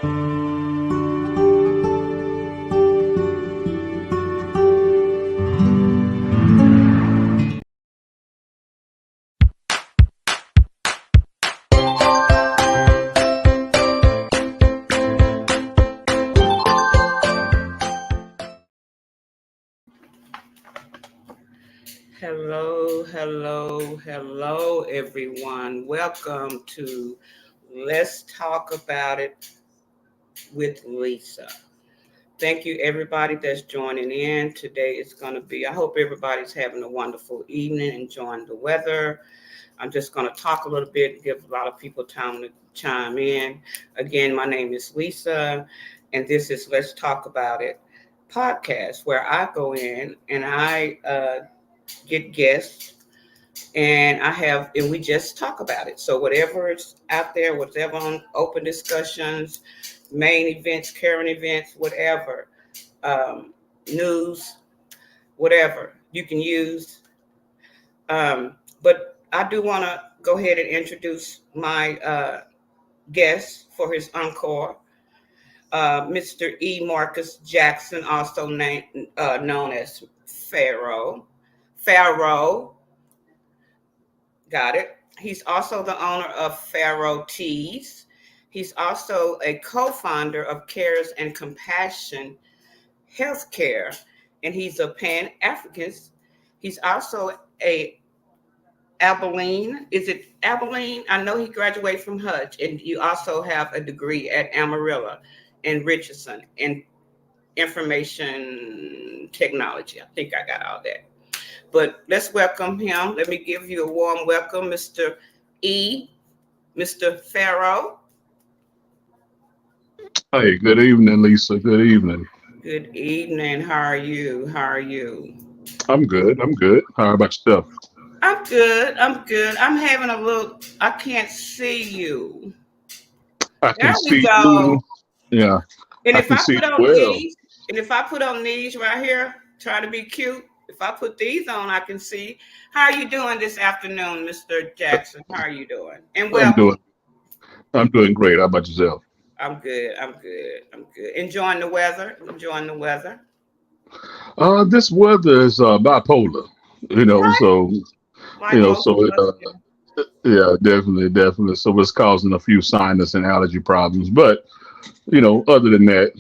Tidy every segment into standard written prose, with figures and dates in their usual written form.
Hello, everyone. Welcome to Let's Talk About It with Lisa. Thank you, everybody that's joining in. Today is going to be, I hope everybody's having a wonderful evening, enjoying the weather. I'm just going to talk a little bit, give a lot of people time to chime in. Again, my name is Lisa, and this is Let's Talk About It podcast, where I go in and I get guests and we just talk about it. So whatever is out there, whatever on open discussions, main events, current events, whatever, news, whatever you can use. But I do want to go ahead and introduce my guest for his encore, Mr. E. Marcus Jackson, also known as Pharaoh. Pharaoh. Got it. He's also the owner of Pharaoh Teas. He's also a co-founder of Cares and Compassion Healthcare, and he's a Pan-Africanist. He's also a Abilene. Is it Abilene? I know he graduated from Hutch, and you also have a degree at Amarillo and Richardson in information technology. I think I got all that. But let's welcome him. Let me give you a warm welcome, Mr. E, Mr. Pharaoh. Hey, good evening, Lisa. Good evening. Good evening. How are you? How are you? I'm good. I'm good. How about yourself? I'm good. I'm good. I'm having a little, I can't see you. I There can we see go. you. Yeah, And I if can I see put you on well. these, and if I put on these right here, try to be cute. If I put these on, I can see. How are you doing this afternoon, Mr. Jackson? How are you doing? And I'm welcome. doing. I'm doing great. How about yourself? I'm good. I'm good. I'm good. Enjoying the weather. Enjoying the weather. This weather is bipolar. So Like most so of us. yeah, definitely, definitely. So it's causing a few sinus and allergy problems. But other than that,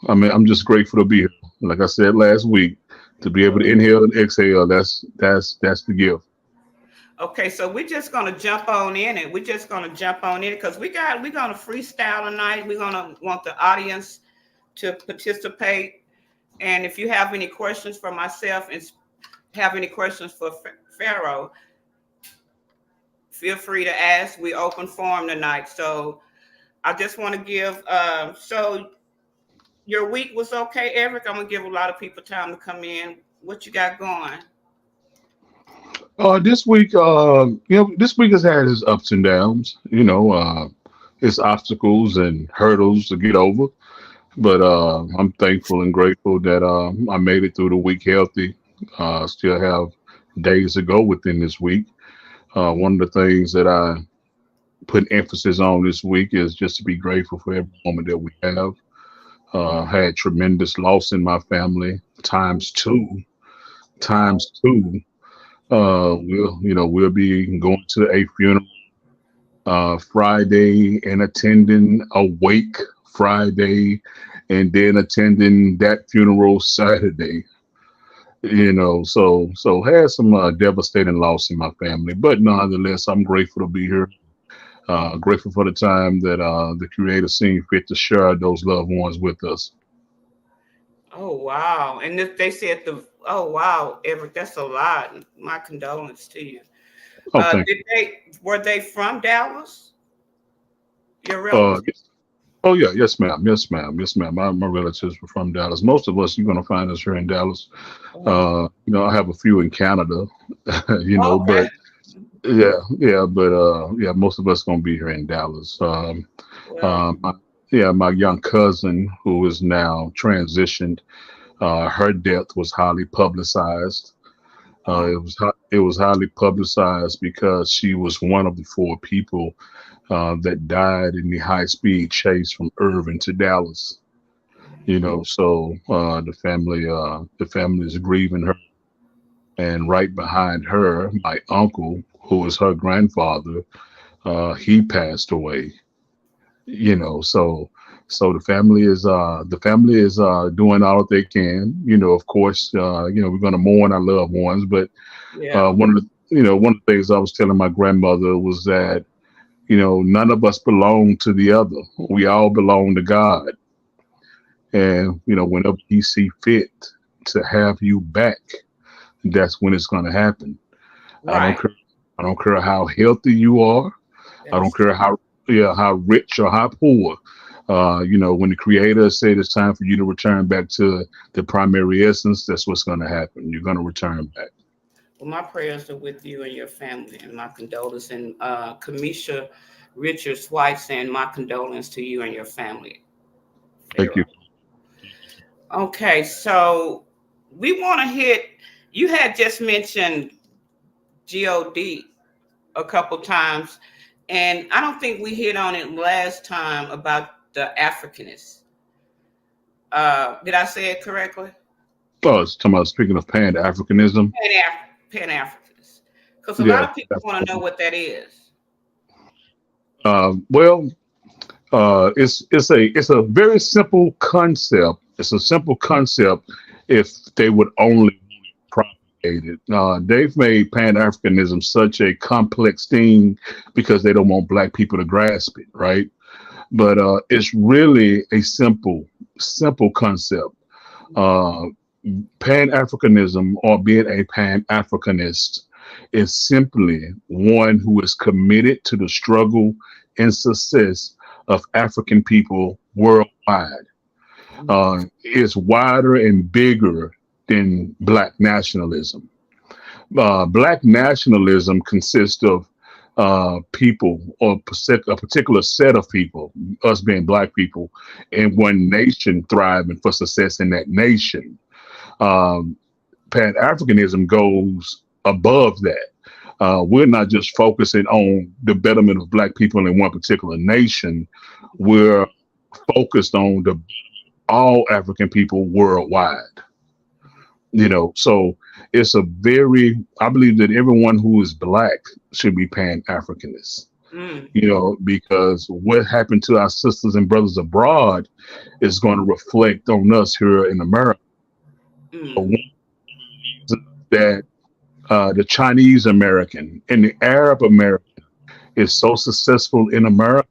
I mean, I'm just grateful to be here. Like I said last week, to be able to inhale and exhale. That's the gift. Okay, so we're just gonna jump on in it. We're just gonna jump on in it because we're gonna freestyle tonight. We're gonna want the audience to participate. And if you have any questions for myself and have any questions for Pharaoh, feel free to ask. We open forum tonight. So I just want to give so your week was okay, Eric. I'm gonna give a lot of people time to come in. What you got going? This week, this week has had its ups and downs. Its obstacles and hurdles to get over. But I'm thankful and grateful that I made it through the week healthy. Still have days to go within this week. One of the things that I put emphasis on this week is just to be grateful for every moment that we have. Had tremendous loss in my family, times two. We'll be going to a funeral Friday and attending a wake Friday, and then attending that funeral Saturday. So had some devastating loss in my family, but nonetheless, I'm grateful to be here. Grateful for the time that the Creator seen fit to share those loved ones with us. Oh wow! And if they said the oh wow, Eric, that's a lot. My condolence to you. Oh, thank Did they were they from Dallas? Your you. relatives? Oh yeah, yes ma'am, yes ma'am, yes ma'am. My relatives were from Dallas. Most of us, you're gonna find us here in Dallas. I have a few in Canada, Okay. but yeah, most of us gonna be here in Dallas. Well, Um, my, yeah, my young cousin who is now transitioned, her death was highly publicized. Mm. It was highly publicized because she was one of the four people that died in the high speed chase from Irving to Dallas. So the family is grieving her, and right behind her, my uncle, who was her grandfather, he passed away. So the family is doing all they can. Of course, we're going to mourn our loved ones, but Yeah. one of the things I was telling my grandmother was that none of us belong to the other. We all belong to God, and whenever He see fit to have you back, that's when it's going to happen. I don't Right. care. I don't care how healthy you are. I don't That's care true. how rich or how poor. When the Creator said it's time for you to return back to the primary essence, that's what's going to happen. You're going to return back. Well, my prayers are with you and your family, and my condolences. And Kamisha Richards White saying my condolences to you and your family, Thank you. Pharaoh. Okay, so we want to hit. You had just mentioned God a couple times, and I don't think we hit on it last time about the Africanists. Did I say it correctly? Oh, it's talking about speaking of Pan Africanism. Pan Africanists, because a lot Yeah. of people want to know what that is. Well, it's a very simple concept. It's a simple concept if they would only propagate it. They've made Pan Africanism such a complex thing because they don't want black people to grasp it, right? But it's really a simple concept. Uh, Pan Africanism, or being a Pan Africanist, is simply one who is committed to the struggle and success of African people worldwide. It's wider and bigger than Black nationalism. Black nationalism consists of people, or a particular set of people, us being Black people, in one nation thriving for success in that nation. Um, Pan Africanism goes above that. We're not just focusing on the betterment of Black people in one particular nation. We're focused on the all African people worldwide. So I believe that everyone who is Black should be Pan Africanist. Mm, Because what happened to our sisters and brothers abroad is going to reflect on us here in America. mm, One reason that the Chinese American and the Arab American is so successful in America,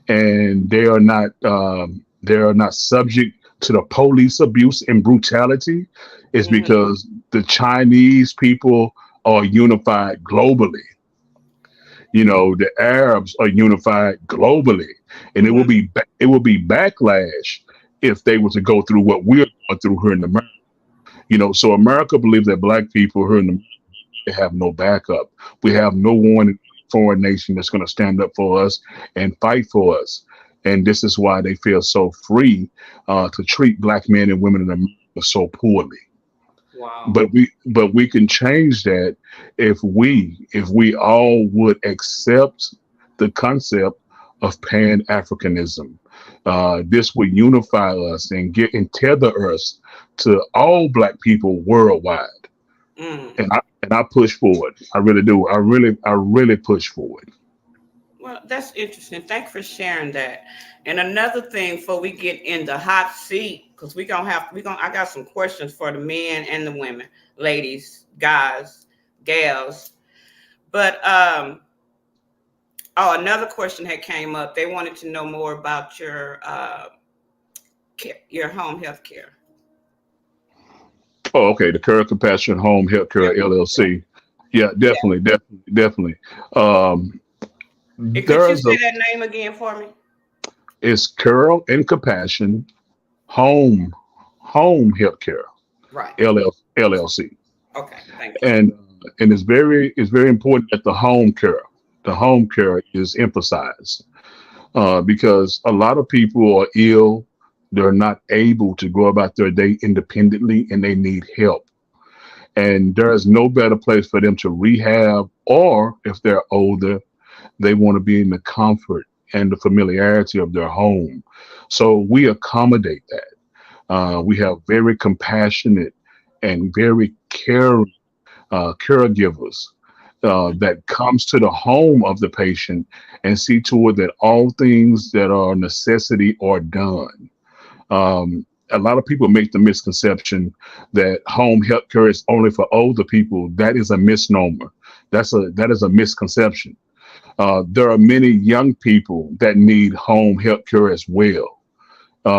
and they are not subject to the police abuse and brutality, is mm, because the Chinese people are unified globally. The Arabs are unified globally, and mm, it will be backlash if they were to go through what we're going through here in America. So America believes that Black people here in America have no backup. We have no one in foreign nation that's going to stand up for us and fight for us. And this is why they feel so free to treat Black men and women in America so poorly. wow. But we can change that if we all would accept the concept of Pan Africanism. This would unify us and tether us to all Black people worldwide. Mm. And I push forward. I really do. I really push forward. Well, that's interesting. Thanks for sharing that. And another thing, before we get in the hot seat, because I got some questions for the men and the women, ladies, guys, gals. But oh, another question had came up. They wanted to know more about your home health care. Oh, okay. The Care Compassion Home Yeah, Healthcare yeah, LLC. Yeah, yeah. definitely. Um, And could you there's a say that name again for me? it's Care and Compassion Home Healthcare Right. LLC, Okay. Thank you. and it's very important that the home care is emphasized, because a lot of people are ill. They're not able to go about their day independently, and they need help. and there is no better place for them to rehab, or if they're older, they want to be in the comfort and the familiarity of their home. So we accommodate that. We have very compassionate and very caring caregivers that comes to the home of the patient and see to it that all things that are necessity are done. A lot of people make the misconception that home health care is only for older people. That is a misnomer. That is a misconception. There are many young people that need home health care as well,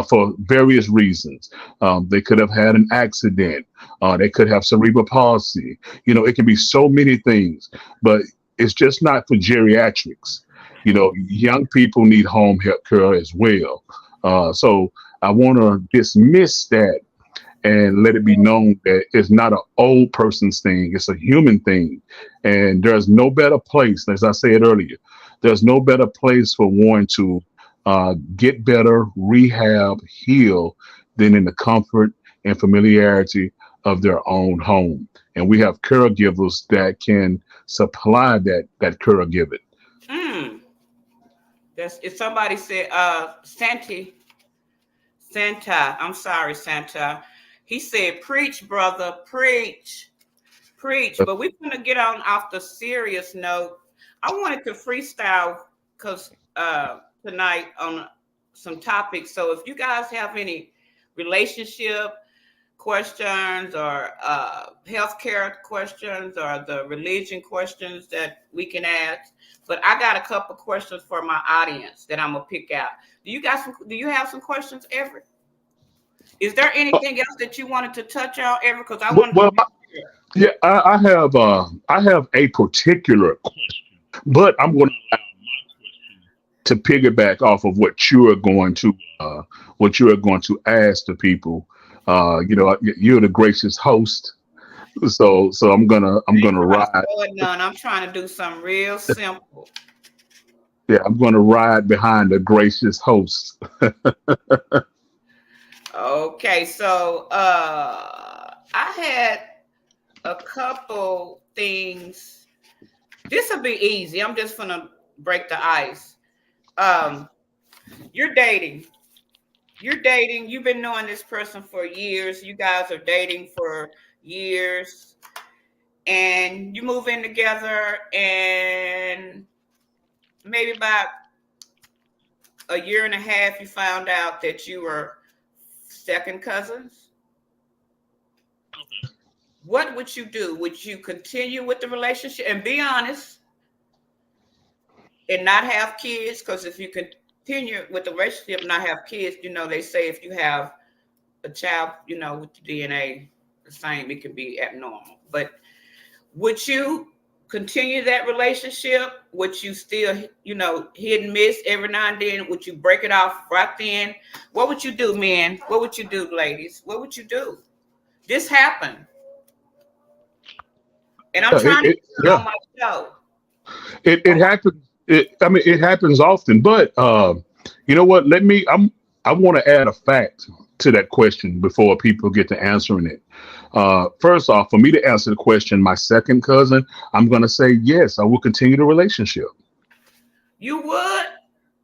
for various reasons. They could have had an accident. They could have cerebral palsy. It can be so many things, but it's just not for geriatrics. Young people need home health care as well. So I want to dismiss that and let it be known that it's not an old person's thing. It's a human thing. And there's no better place, as I said earlier, there's no better place for one to get better, rehab, heal than in the comfort and familiarity of their own home. And we have caregivers that can supply that caregiving. Mm. That's if somebody said Santa. I'm sorry, Santa. He said, "Preach, brother, preach, preach." But we're gonna get on off the serious note. I wanted to freestyle because tonight on some topics. So if you guys have any relationship questions or healthcare questions or the religion questions that we can ask, but I got a couple questions for my audience that I'm gonna pick out. Do you have some questions, Everett? Is there anything else that you wanted to touch on, Everett? Because I wanted to Well, make sure. yeah, I have a particular, but I'm going to piggyback off of what you are going to ask the people. You're the gracious host, so I'm gonna Try to ride. slow it down. I'm trying to do something real simple. Yeah, I'm gonna ride behind the gracious host. Okay, so I had a couple things. This will be easy. I'm just gonna break the ice. Um, you're dating. You're dating. You've been knowing this person for years. You guys are dating for years, and you move in together, and maybe about a year and a half, you found out that you were second cousins. What would you do? Would you continue with the relationship and be honest and not have kids? Because if you continue with the relationship and not have kids, they say if you have a child, with the DNA the same, it can be abnormal. But would you continue that relationship? Would you still, hit and miss every now and then? Would you break it off right then? What would you do, men? What would you do, ladies? What would you do? This happened. And I'm Yeah, trying to get it yeah, on my show. it On my, happens. I mean, it happens often. But you know what? I want to add a fact to that question before people get to answering it. First off, for me to answer the question, my second cousin, I'm going to say yes. I will continue the relationship. you would?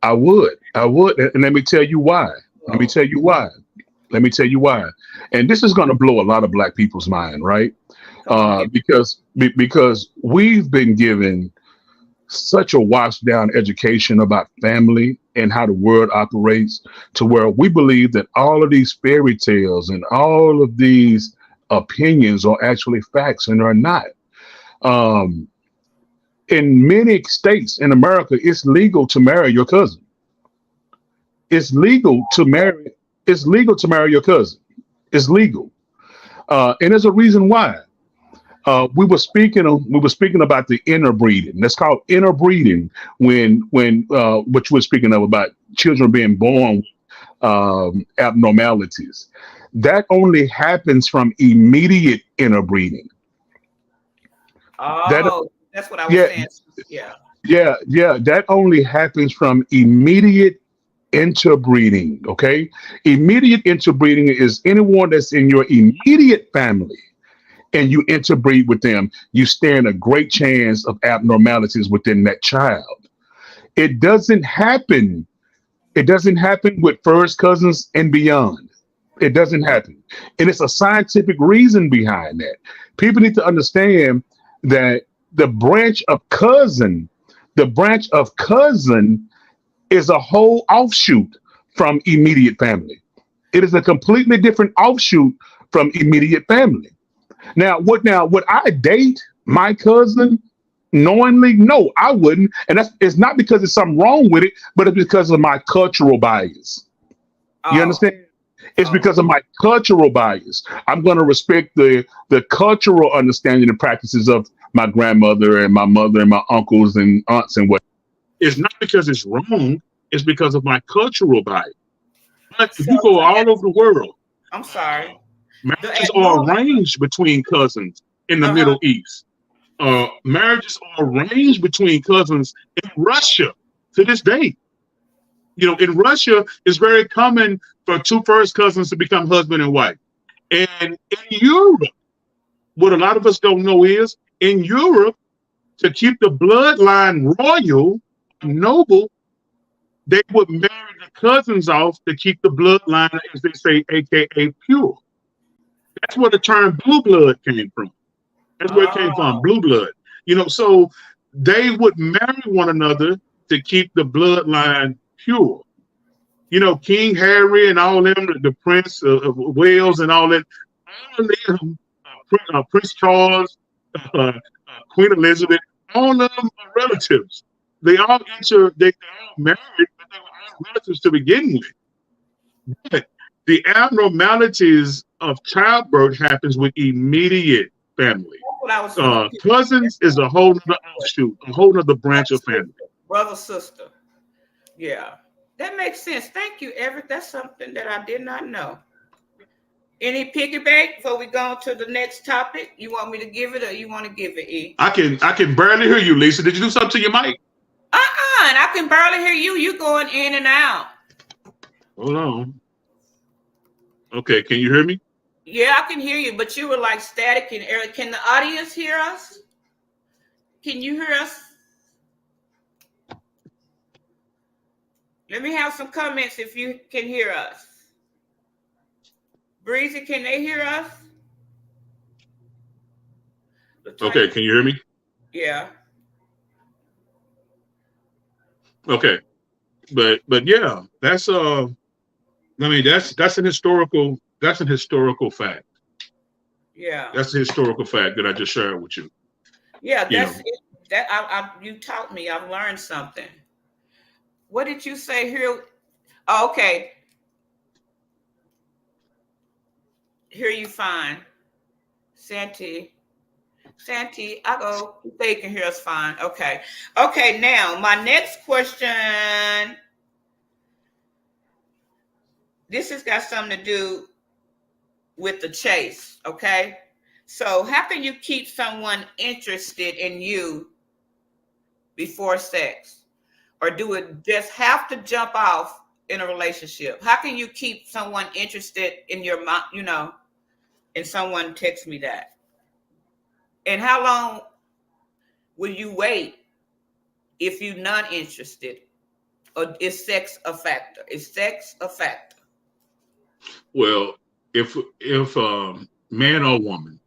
I would. I would. And let me tell you why. Let me Oh, tell you why. Let me tell you why. And this is going to blow a lot of black people's mind, right? come on here. Because we've been given such a washed down education about family and how the world operates to where we believe that all of these fairy tales and all of these opinions are actually facts and are not. Um, in many states in America, it's legal to marry your cousin. It's legal to marry. It's legal to marry your cousin. It's legal, and there's a reason why. We were speaking about the interbreeding. That's called interbreeding when what you were speaking of about children being born abnormalities. That only happens from immediate interbreeding. That Oh, that's what I was yeah saying. Yeah. yeah, that only happens from immediate interbreeding. Okay, immediate interbreeding is anyone that's in your immediate family and you interbreed with them, you stand a great chance of abnormalities within that child. It doesn't happen. It doesn't happen with first cousins and beyond. It doesn't happen. And it's a scientific reason behind that. People need to understand that the branch of cousin, the branch of cousin is a whole offshoot from immediate family. It is a completely different offshoot from immediate family. Now would I date my cousin knowingly? No, I wouldn't. And that's it's not because there's something wrong with it, but it's because of my cultural bias. You Oh, understand? It's oh, because of my cultural bias. I'm going to respect the cultural understanding and practices of my grandmother and my mother and my uncles and aunts and what. It's not because it's wrong. It's because of my cultural bias. But if so you go to all over the world, I'm sorry. marriages The are abnormal. arranged between cousins in the Uh-huh. Middle East. Marriages are arranged between cousins in Russia to this day. In Russia, it's very common for two first cousins to become husband and wife. And in Europe, what a lot of us don't know is in Europe, to keep the bloodline royal, noble, they would marry the cousins off to keep the bloodline, as they say, AKA pure. That's where the term blue blood came from. That's where it came from, Oh, blue blood. So they would marry one another to keep the bloodline pure. King Harry and all them, the Prince of Wales and all that, all of them, Prince Charles, Queen Elizabeth, all of them are relatives. They all married, but they were all relatives to begin with. But the abnormalities of childbirth happens with immediate family. that's what I was looking Cousins is a whole other offshoot, a whole other branch of family. for. Brother, sister. Yeah. That makes sense. Thank you, Eric. That's something that I did not know. Any piggyback before we go on to the next topic? You want me to give it or you want to give it, E? I can barely hear you, Lisa. Did you do something to your mic? And I can barely hear you. You going in and out. Hold on. Okay, can you hear me? Yeah, I can hear you, but you were like static and Eric. Can the audience hear us? Can you hear us? Let me have some comments if you can hear us. Breezy, can they hear us? Okay, Latonya? can you hear me? Yeah. Okay, but yeah, that's an historical fact. Yeah. That's a historical fact that I just shared with you. Yeah, You that's know, it. That you taught me. I've learned something. What did you say here? Oh, okay. Hear you fine. Santi. Santi, I go. They can hear us fine. Okay. Okay, now my next question. This has got something to do with the chase. Okay. So how can you keep someone interested in you before sex? Or do it just have to jump off in a relationship? How can you keep someone interested in your mind, and someone texts me that? And how long will you wait if you're not interested? Or is sex a factor? Is sex a factor? well, if man or woman,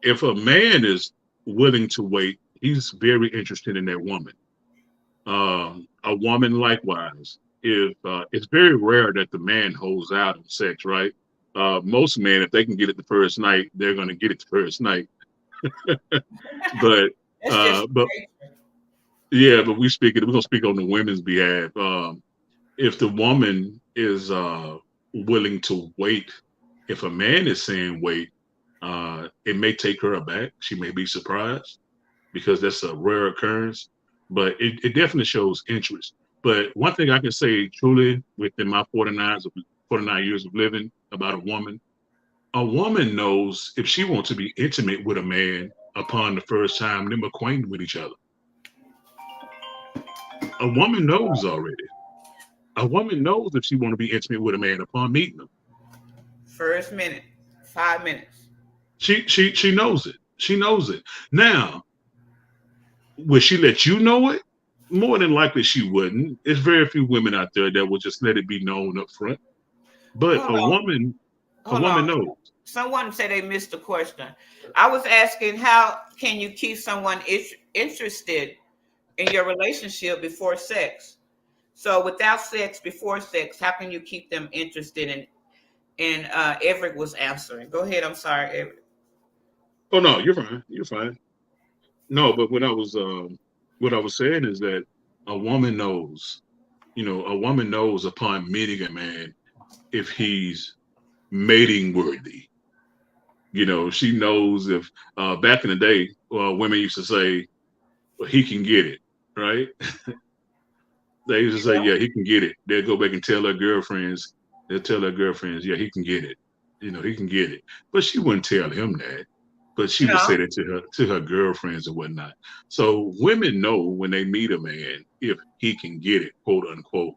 if a man is willing to wait, he's very interested in that woman. A woman likewise. If It's very rare that the man holds out on sex, right? Most men, if they can get it the first night, they're going to get it the first night. But That's just but yeah, but we're gonna speak on the women's behalf. If the woman is willing to wait, if a man is saying wait, it may take her aback. She may be surprised because that's a rare occurrence, but it definitely shows interest. But one thing I can say truly within my 49 years of living about a woman knows if she wants to be intimate with a man upon the first time them acquainted with each other. A woman knows already. A woman knows if she want to be intimate with a man upon meeting him. first minute, 5 minutes. She knows it. She knows it. Now, would she let you know it? More than likely, she wouldn't. There's very few women out there that will just let it be known up front. But Hold on, a hold woman on. knows. Someone said they missed the question. I was asking how can you keep someone interested in your relationship before sex? So without sex, before sex, how can you keep them interested in? And Everett was answering. Go ahead. I'm sorry, Everett. Oh no, you're fine. You're fine. No, but what I was saying is that a woman knows. A woman knows upon meeting a man if he's mating worthy. She knows if back in the day, women used to say, well, he can get it, right? They used to say, Yeah. yeah, he can get it. They'll go back and tell their girlfriends, yeah, he can get it. He can get it. But she wouldn't tell him that. But she would No. say that to her girlfriends and whatnot. So women know when they meet a man if he can get it, quote unquote.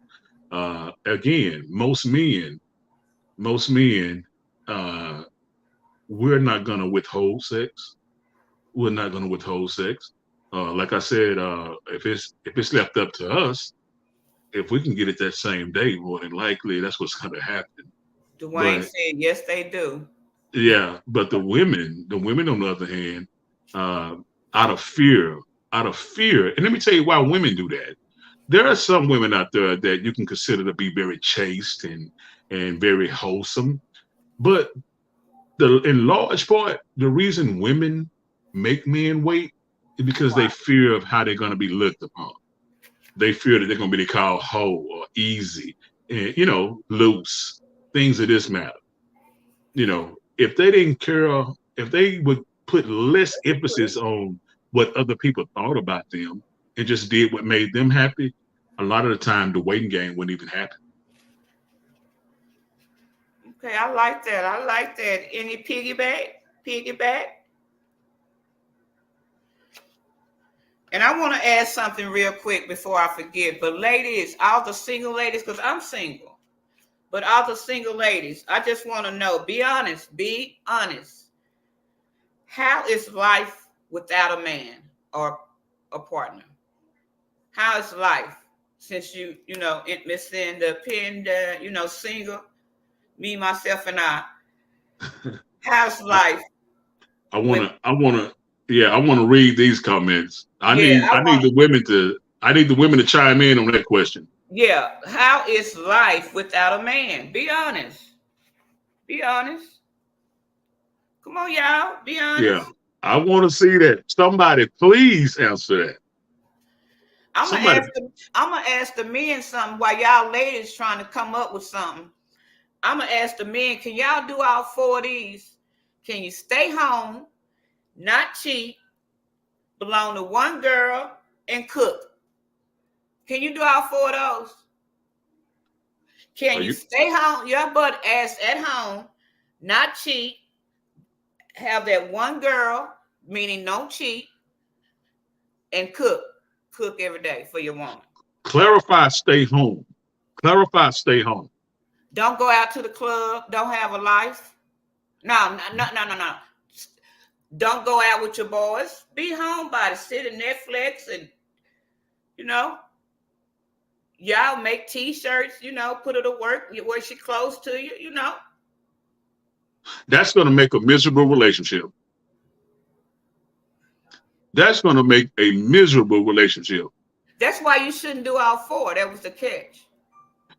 Again, most men, uh, we're not gonna withhold sex. We're not gonna withhold sex. Like I said, if it's left up to us, if we can get it that same day, more than likely that's what's going to happen. Dwayne But said yes, they do. yeah, but the women on the other hand, uh, out of fear, and let me tell you why women do that. There are some women out there that you can consider to be very chaste and very wholesome, but in large part, the reason women make men wait is because they Why? fear of how they're going to be looked upon. They fear that they're going to be called hoe or easy and loose things of this matter. If they didn't care, if they would put less emphasis on what other people thought about them and just did what made them happy, a lot of the time the waiting game wouldn't even happen. Okay, I like that. I like that. Any piggyback? Piggyback? And I want to add something real quick before I forget. But ladies, all the single ladies, because I'm single, but all the single ladies, I just want to know, be honest, be honest. How is life without a man or a partner? How is life since Miss Independent, single, me, myself, and I? How's I, life with, I wanna, yeah, I wanna read these comments. I yeah, need, I I need want, the women to, I need the women to chime in on that question. yeah, how is life without a man? Be honest. Be honest. Come on, y'all. Be Yeah, honest. I want to see that. Somebody, please answer that. I'm gonna Somebody, ask the I'm gonna ask the men something while y'all ladies trying to come up with something. I'm gonna ask the men, can y'all do all four of these? Can you stay home, not cheat, belong to one girl, and cook? Can you do all four of those? are Can you you? stay home, your butt ass at home, not cheat, have that one girl, meaning no cheat, and cook? Cook every day for your woman. Clarify, stay home. Clarify, stay home. Don't go out to the club. Don't have a life. No, no, no, no, no, no. Don't go out with your boys. Be homebody. Sit in Netflix and you know, y'all make T-shirts. Put her to work. You wear she close to you. That's going to make a miserable relationship. That's going to make a miserable relationship. That's why you shouldn't do all four. That was the catch.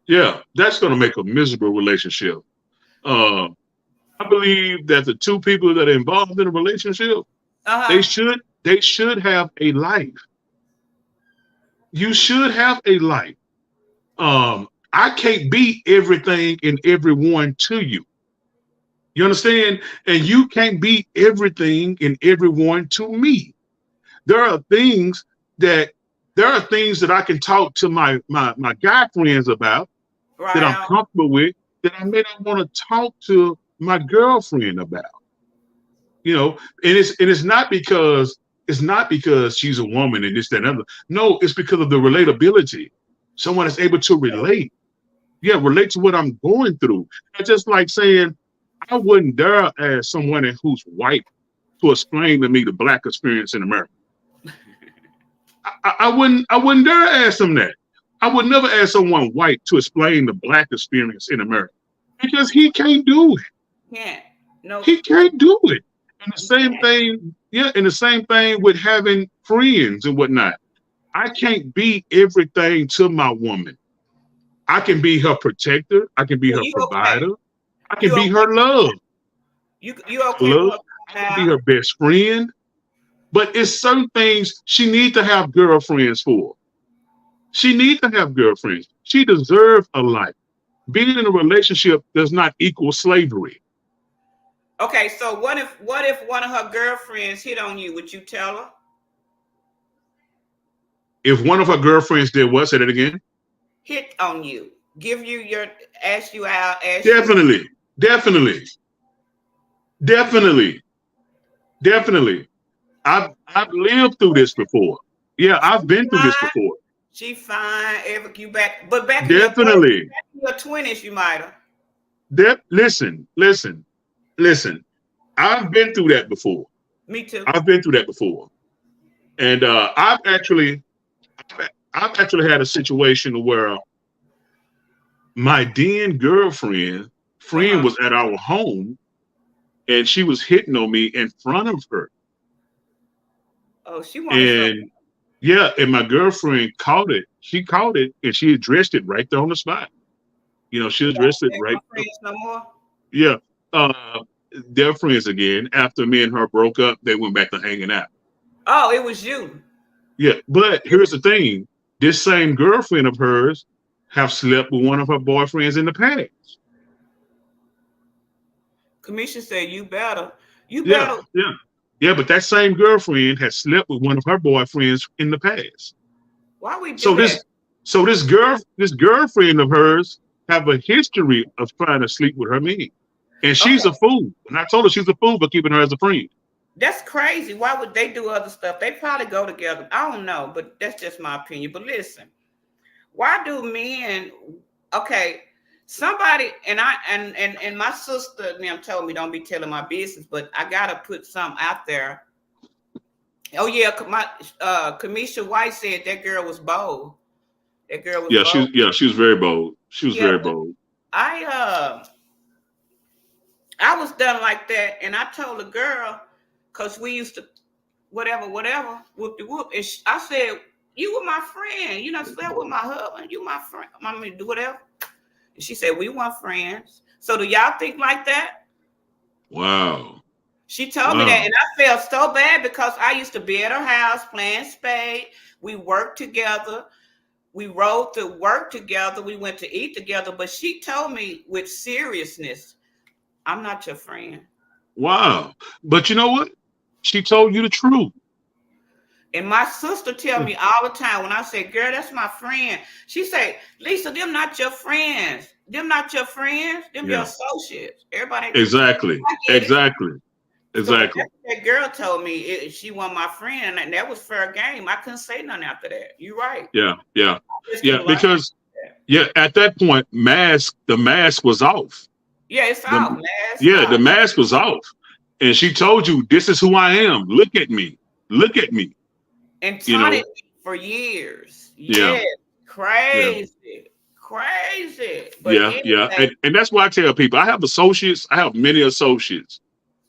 Yeah, that's going to make a miserable relationship. Uh, I believe that the two people that are involved in a relationship, Uh they huh. should they should have a life. You should have a life. I can't be everything and everyone to you. You understand? And you can't be everything and everyone to me. There are things that I can talk to my guy friends about that Right I'm on. comfortable with that I may not want to talk to my girlfriend about. And it's not because she's a woman and this, that, and other. No, it's because of the relatability. Someone is able to relate. Yeah, relate to what I'm going through. It's just like saying, I wouldn't dare ask someone who's white to explain to me the black experience in America. I wouldn't dare ask them that. I would never ask someone white to explain the black experience in America because he can't do it. Can't. No, He can't do it. And the you same can't. thing, yeah, and the same thing with having friends and whatnot. I can't be everything to my woman. I can be her protector. I can be So her you okay? provider. I can You be okay? her love. You okay with Love. her I going can be out? her best friend. But it's certain things she needs to have girlfriends for. She needs to have girlfriends. She deserves a life. Being in a relationship does not equal slavery. Okay, so what if one of her girlfriends hit on you? Would you tell her? If one of her girlfriends did what? Say that again. Hit on you, give you your, ask you out, ask you. Definitely. Definitely. Definitely. Definitely. I've lived through this before. Yeah, I've She been through this fine. before. She fine. Ever you back, but back in your Definitely. back in your 20s, you might have. Listen, listen, listen. I've been through that before. Me too. I've been through that before. And I've actually had a situation where my then Uh friend huh. was at our home and she was hitting on me in front of her. Oh, she wanted some. And yeah, and my girlfriend caught it. She caught it and she addressed it right there on the spot. She addressed it Ain't right. my friends no more. Yeah. Uh, they're friends again. After me and her broke up, they went back to hanging out. Oh, it was you. Yeah. But here's the thing. This same girlfriend of hers have slept with one of her boyfriends in the past. Commission said you better. You Yeah, better. yeah, yeah. But that same girlfriend has slept with one of her boyfriends in the past. Why we So do that? this girlfriend of hers have a history of trying to sleep with her men, and she's a Okay, fool. And I told her she's a fool for keeping her as a friend. that's crazy. Why would they do other stuff? They probably go together. I don't know, but that's just my opinion. But listen, why do men? Okay, somebody and my sister and them told me don't be telling my business, but I gotta put something out there. Oh yeah, my Kamisha White said that girl was bold. That girl was bold. She was very bold. She was Yeah, very but bold. I I was done like that, and I told the girl, cause we used to whatever, whoop de whoop. And I said, "You were my friend. You know, slept with my husband. You my friend. I mean, do whatever." And she said, "We weren't friends." So do y'all think like that? Wow, She told me that, wow, and I felt so bad because I used to be at her house playing spade. We worked together. We rode to work together. We went to eat together. But she told me with seriousness, "I'm not your friend." wow. But you know what? She told you the truth. And my sister tell me all the time when I say, "Girl, that's my friend." She say, "Lisa, them not your friends. Them not your friends. Them your Yeah, associates. Everybody ain't your friend." exactly, I get it. exactly, So, but exactly. that girl told me she was my friend, and that was fair game. I couldn't say nothing after that. You're right. Yeah, yeah, I just yeah. didn't like Because that. yeah, at that point, the mask was off. Yeah, it's The off, man. It's Yeah, the off. mask was off, and she told you, "This is who I am. Look at me. Look at me." And You know. taunted me for years. Yeah, Yes, yeah, crazy, crazy. But yeah, yeah. anyway, And that's why I tell people I have associates. I have many associates,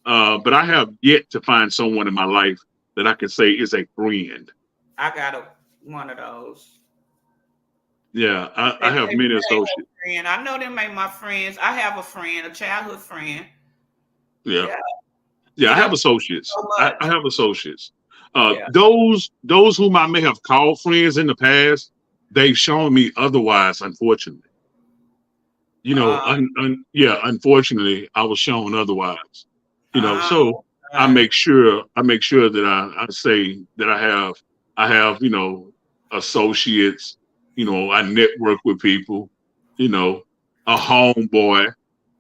but I have yet to find someone in my life that I can say is a friend. I got one of those. Yeah, They, I have they, many they ain't no associates. friend. I know them ain't my friends. I have a friend, a childhood friend. Yeah, Yeah, yeah. he I done have associates. so I much. have associates. Yeah. Those whom I may have called friends in the past, they've shown me otherwise. Unfortunately, Uh, yeah. Unfortunately, I was shown otherwise. So uh, I make sure that I say that I have associates. I network with people. You know, a homeboy,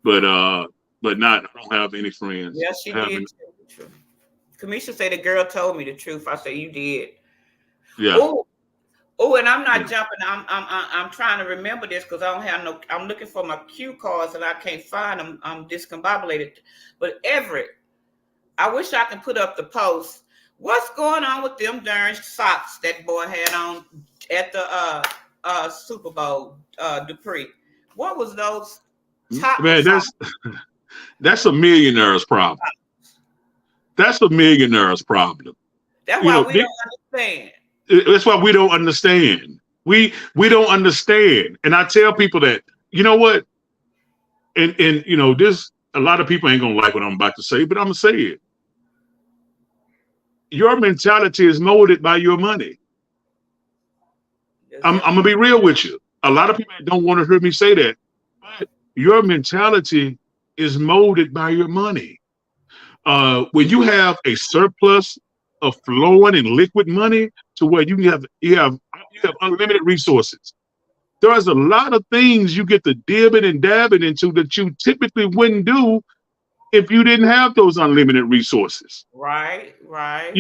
but not I don't have any friends. yeah, she I did haven't. tell the truth. Kamisha said the girl told me the truth. I said you did. Yeah. Oh, Oh, and I'm not Yeah. jumping. I'm trying to remember this because I don't have no. I'm looking for my cue cards and I can't find them. I'm discombobulated. But Everett, I wish I could put up the post. What's going on with them darn socks that boy had on at the Super Bowl, Dupree? What was those topless Man, socks? that's a millionaire's problem. That's a millionaire's problem. That's You why know, we don't understand. that's why we don't understand. We don't understand. And I tell people that, you know what? And this a lot of people ain't gonna like what I'm about to say, but I'm gonna say it. Your mentality is molded by your money. Is I'm it? gonna be real with you. A lot of people don't want to hear me say that, but your mentality is molded by your money. When you have a surplus of flowing and liquid money to where you have unlimited resources, there's a lot of things you get to dibbing and dabbing into that you typically wouldn't do if you didn't have those unlimited resources. Right, right.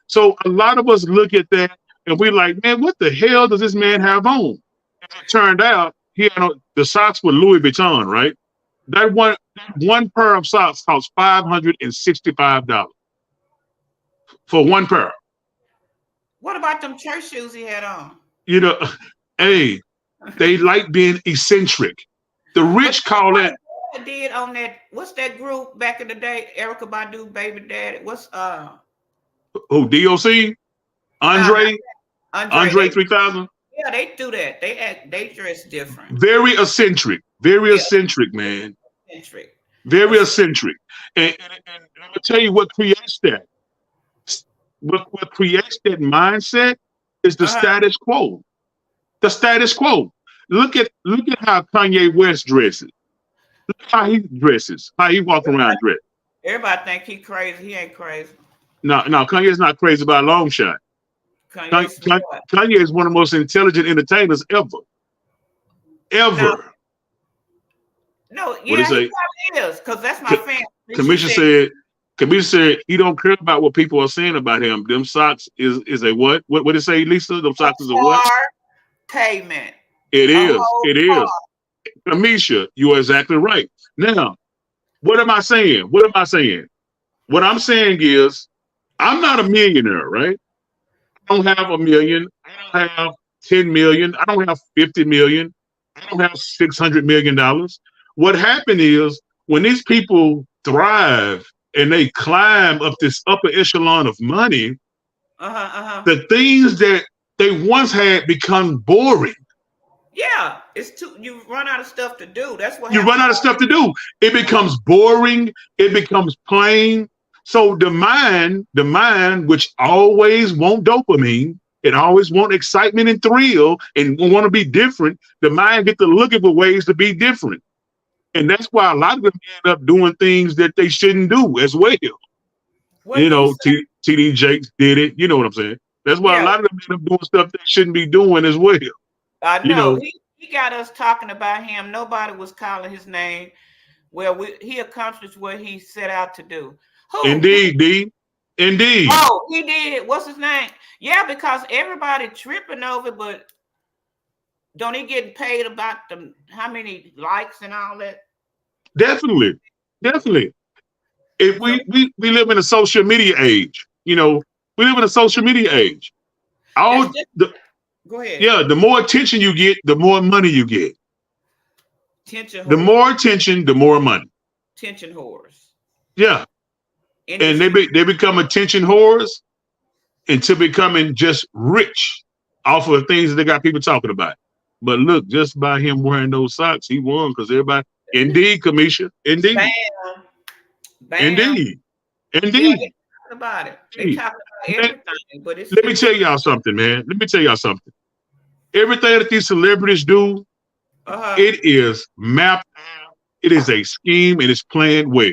So a lot of us look at that and we're like, man, what the hell does this man have on? And it turned out he had the socks were Louis Vuitton, right? That one pair of socks cost $565 for one pair. What about them church shoes he had on? You know, hey, they like being eccentric. The But rich that's call what that, I did on that. What's that group back in the day? Erica Badu, Baby Daddy. What's oh, DOC, nah, not Andre, Andre. Andre They 3000. yeah, they do that. They dress different. Very Yeah, eccentric, man. eccentric. Very But eccentric. And I'm gonna tell you what creates that. What creates that mindset is the uh-huh. status quo. The status quo. Look at how Kanye West dresses. Look how he dresses. How he walks around dressed. Everybody think he crazy. He ain't crazy. No, Kanye's not crazy by a long shot. Kanye smart. Kanye is one of the most intelligent entertainers ever. Now, Ever. no, What do you yeah, he say? probably is, because that's my C- family. She Commission said said. Commission said he don't care about what people are saying about him. Them socks is a what? What did it say, Lisa? Them a socks is a what? car payment, It a is. whole It car. is. Kamisha, you are exactly right. Now, what am I saying? What am I saying? What I'm saying is, I'm not a millionaire, right? I don't have a million. I don't have 10 million. I don't have 50 million. I don't have $600 million. What happened is when these people thrive and they climb up this upper echelon of money, Uh-huh, uh-huh. the things that they once had become boring. Yeah, it's too. You run out of stuff to do. That's what You run happened. out of stuff to do. It becomes boring. It becomes plain. So the mind, which always want dopamine, it always want excitement and thrill, and want to be different. The mind get to looking for ways to be different, and that's why a lot of them end up doing things that they shouldn't do as well. What he said. TD Jakes did it. You know what I'm saying? That's why a Yeah, lot of them end up doing stuff they shouldn't be doing as well. I You know. know, He got us talking about him. Nobody was calling his name. Well, he accomplished what he set out to do. Who? indeed, D, indeed. Oh, he did. What's his name? Yeah, because everybody tripping over, it, but don't he getting paid about the how many likes and all that? Definitely, definitely. If So we live in a social media age, we live in a social media age. that's All just the go ahead. Yeah, the more attention you get, the more money you get. Tension The whore, more attention, the more money. tension whores, Yeah, and industry. they become attention whores into becoming just rich off of things that they got people talking about. But look, just by him wearing those socks, he won because everybody. Indeed, Kamisha. Indeed, Bam, bam. indeed, Yeah, they indeed. talking about it. They Indeed. talking about Man, everything, but let me it's tell y'all something, man. Let me tell y'all something. Everything that these celebrities do, uh-huh. it is mapped out. It is a scheme and it's planned well.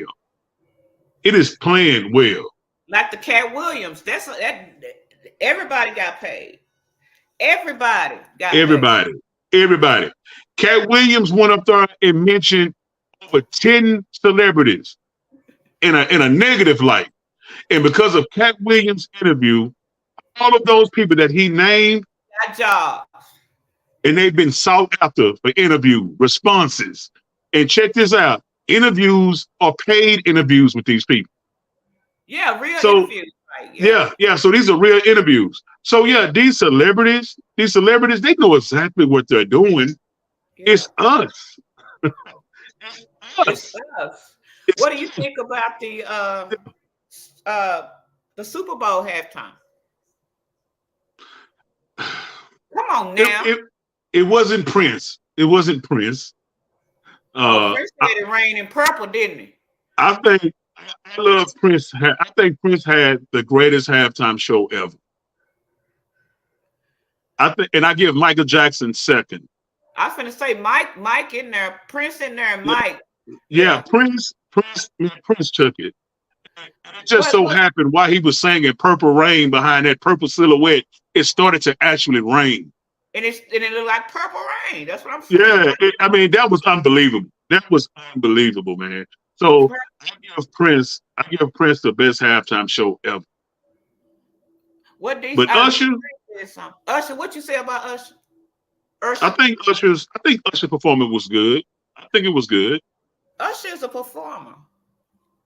It is planned well. Like the Cat Williams. That everybody got paid. Everybody got paid. Everybody, everybody. Cat Williams went up there and mentioned over 10 celebrities in a negative light. And because of Cat Williams' interview, all of those people that he named, got jobs. and they've been sought after for interview responses. And check this out: interviews are paid interviews with these people. Yeah, real So interviews. Right. Yeah. yeah, yeah. So these are real interviews. So yeah, these celebrities, they know exactly what they're doing. Yeah. It's us. It's It's us. us. It's What do you think about uh the Super Bowl halftime? Come on it, now. it, it wasn't Prince. It wasn't Prince. Oh, Uh, Prince I, had it rain in purple, didn't he? I think I love Prince. I think Prince had the greatest halftime show ever. I think, and I give Michael Jackson second. I was finna say Mike in there, Prince in there, and Yeah, Mike. yeah, Yeah. Prince took it. And it just What so what happened while he was singing "Purple Rain" behind that purple silhouette, it started to actually rain. and it looked like purple rain. That's what I'm saying. Yeah, I mean that was unbelievable. That was unbelievable, man. So I give Prince the best halftime show ever. What these But Usher, did something. Usher, what you say about Usher? I Usher. think Usher's performance was good. I think it was good. Usher is a performer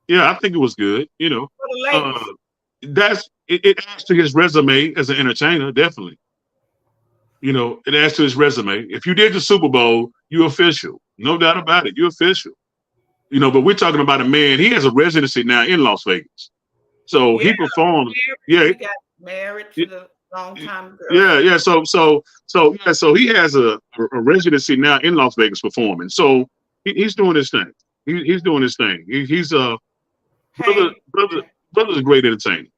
Yeah, I think it was good. for the Uh, ladies. it adds to his resume as an entertainer, definitely. It adds to his resume. If you did the Super Bowl, you're official, no doubt about it. You're official. But we're talking about a man. He has a residency now in Las Vegas, so Yeah, he performs. Yeah, he got married to the long time yeah, girlfriend. yeah. So he has a residency now in Las Vegas performing. So he's doing his thing. He's doing his thing. He's a brother. Hey, Brother's a great entertainer.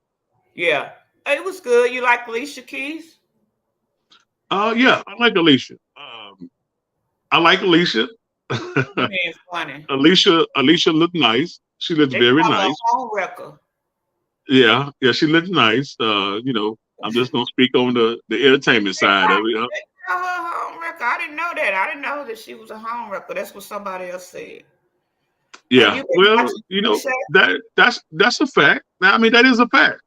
yeah, it was good. You like Alicia Keys? Yeah, I like Alicia. I like Alicia. You being funny. Alicia looked nice. She looked They very call her a nice. home wrecker. Yeah, yeah, she looked nice. I'm just gonna speak on the entertainment They side call, of it. they call her a home wrecker. I didn't know that. I didn't know that she was a home wrecker. That's what somebody else said. Have Yeah, you been well, watching the show? that's a fact. I mean, that is a fact.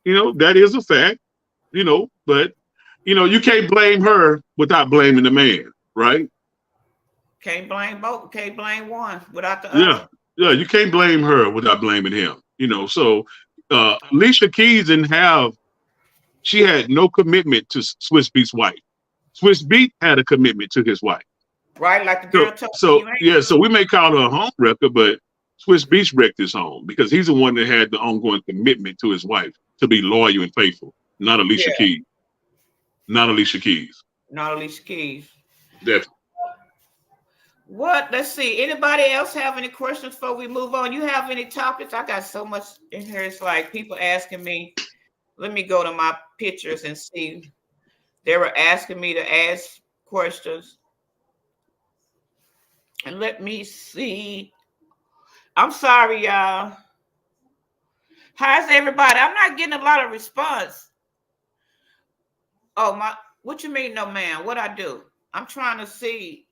That is a fact. But you can't blame her without blaming the man, right? Can't blame both. Can't blame one without the Yeah, other. yeah, you can't blame her without blaming him. So Alicia Keys didn't have. She had no commitment to Swiss Beats wife. Swiss Beat had a commitment to his wife. Right? Like the So, girl told me, so you ain't. yeah, so we may call her a home wrecker, but Swiss Beats wrecked his home because he's the one that had the ongoing commitment to his wife to be loyal and faithful. Not Alicia Yeah, Keys. Not Alicia Keys. not Alicia Keys. Definitely. What? Let's see. Anybody else have any questions before we move on? You have any topics? I got so much in here. It's like people asking me. Let me go to my pictures and see. They were asking me to ask questions. And let me see. I'm sorry, y'all. How's everybody? I'm not getting a lot of response. Oh my, what you mean, no man? What I do? I'm trying to see.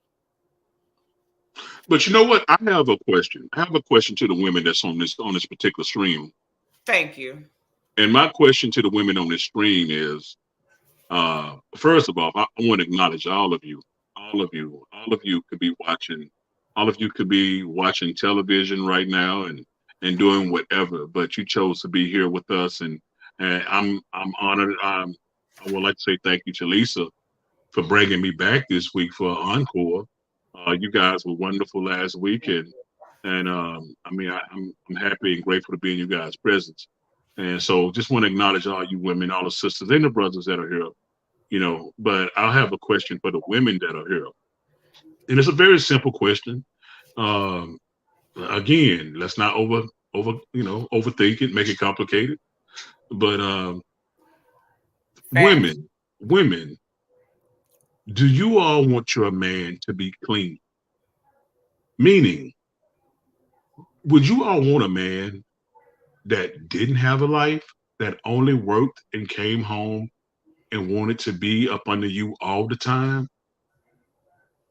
But you know what? I have a question. I have a question to the women that's on this particular stream. Thank you. And my question to the women on this stream is, first of all, I want to acknowledge all of you. All of you could be watching. All of you could be watching television right now and doing whatever, but you chose to be here with us, and I'm honored. I would like to say thank you to Lisa for bringing me back this week for encore. You guys were wonderful last week, and I mean I'm happy and grateful to be in you guys' presence. And so just want to acknowledge all you women, all the sisters and the brothers that are here. But I'll have a question for the women that are here, and it's a very simple question. Um, Again, let's not overthink it, make it complicated. But Facts. women, do you all want your man to be clean? Meaning, would you all want a man that didn't have a life, that only worked and came home and wanted to be up under you all the time?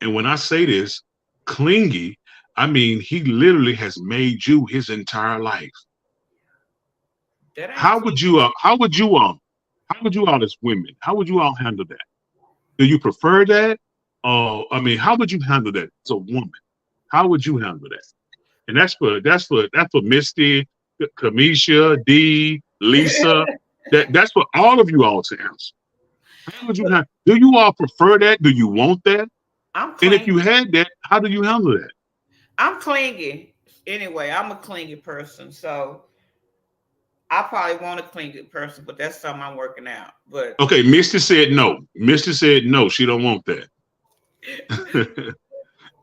And when I say this, clingy, I mean he literally has made you his entire life. That ain't How clean. would you all, how would you all, how would you all as women, how would you all handle that? Do you prefer that? I mean, how would you handle that as a woman? How would you handle that? And that's for Misty, Kamisha, D, Lisa. That's for all of you all to answer. How would you have? Do you all prefer that? Do you want that? I'm And if clingy. you had that, how do you handle that? I'm clingy. Anyway, I'm a clingy person, so I probably want a clingy person, but that's something I'm working out. But Okay, Misty said no. Misty said no. She don't want that.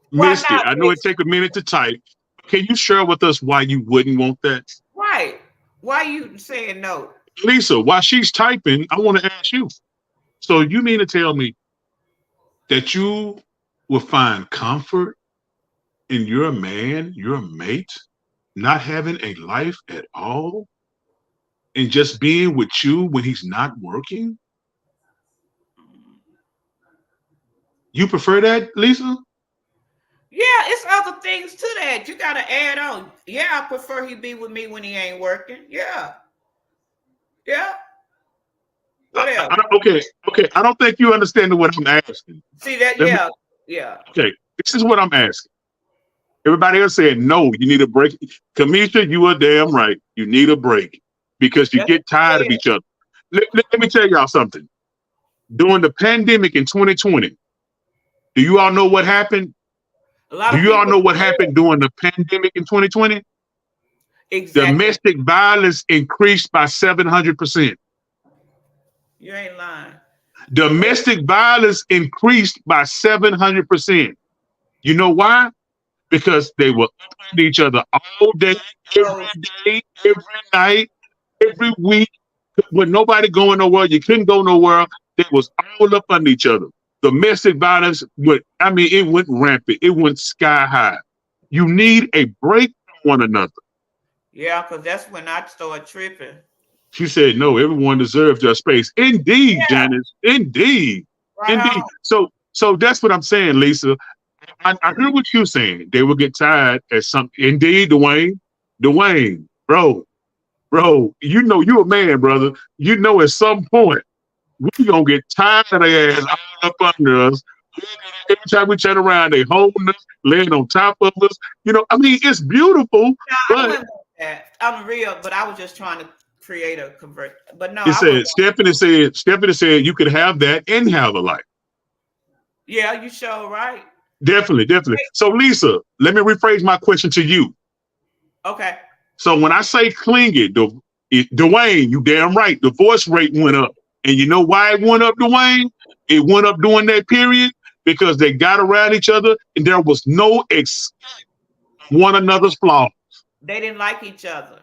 why Misty, not, I know it Lisa? take a minute to type. Can you share with us why you wouldn't want that? Right? Why you saying no? Lisa, while she's typing, I want to ask you. So you mean to tell me that you will find comfort in your man, your mate, not having a life at all and just being with you when he's not working? You prefer that, Lisa? Yeah, it's other things to that. You got to add on. Yeah, I prefer he be with me when he ain't working. Yeah, yeah. What else? Okay, okay. I don't think you understand what I'm asking. See that? Let me. Yeah, yeah. Okay, this is what I'm asking. Everybody else said no. You need a break. Kamisha, you are damn right. You need a break because you That's get what tired I of said. each other. Let me tell y'all something. During the pandemic in 2020, do you all know what happened? A lot Do of you all people know what said happened during the pandemic in 2020? exactly. Domestic violence increased by 700%. You ain't lying. Domestic violence increased by 700%. You know why? Because they were up at each other all So day, every night, every week. With nobody going nowhere, you couldn't go nowhere. They was all up under each other. Domestic violence went, I mean, it went rampant. It went sky high. You need a break from one another. yeah, because that's when I start tripping. She said, no, everyone deserves their space. Indeed, Yeah, Janice. Indeed. right Indeed. on. So that's what I'm saying, Lisa. I heard what you're saying. They will get tired at some indeed, Dwayne. Dwayne, bro, you know you a man, brother. You know at some point we gonna get tired of their ass all up under us. Every time we turn around, they holding us, laying on top of us. You know, I mean, it's beautiful, No, I but wouldn't want that. I'm real, but I was just trying to create a convert. But no, it I wouldn't said want. Stephanie said you could have that and have a life. Yeah, you sure right. Definitely, definitely. So Lisa, let me rephrase my question to you. Okay. So when I say clingy, Dwayne, you damn right, divorce rate went up. And you know why it went up, Dwayne? It went up during that period because they got around each other and there was no one another's flaw. They didn't like each other.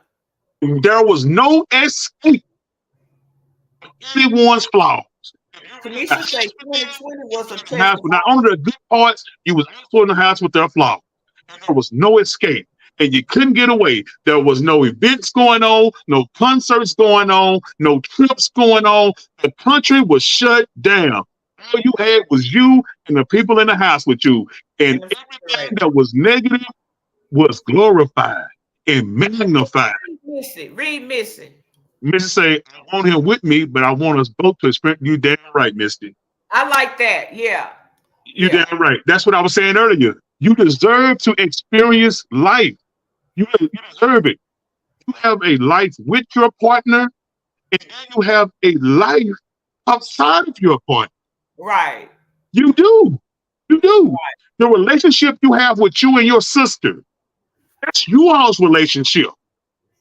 There was no escape anyone's flaws. Tanisha say 2020 was a test House, of not only the good parts, you was also in the house with their flaws. And there was no escape. And you couldn't get away. There was no events going on, no concerts going on, no trips going on. The country was shut down. All you had was you and the people in the house with you. And in the everything refrigerator. that was negative was glorified and magnified. Read Missy. Read Missy. Missy say, I want him with me, but I want us both to experience you damn right, Misty. I like that. Yeah. You Yeah. damn right. That's what I was saying earlier. You deserve to experience life. You deserve it. You have a life with your partner, and then you have a life outside of your partner. Right. You do. You do. The relationship you have with you and your sister, that's you all's relationship.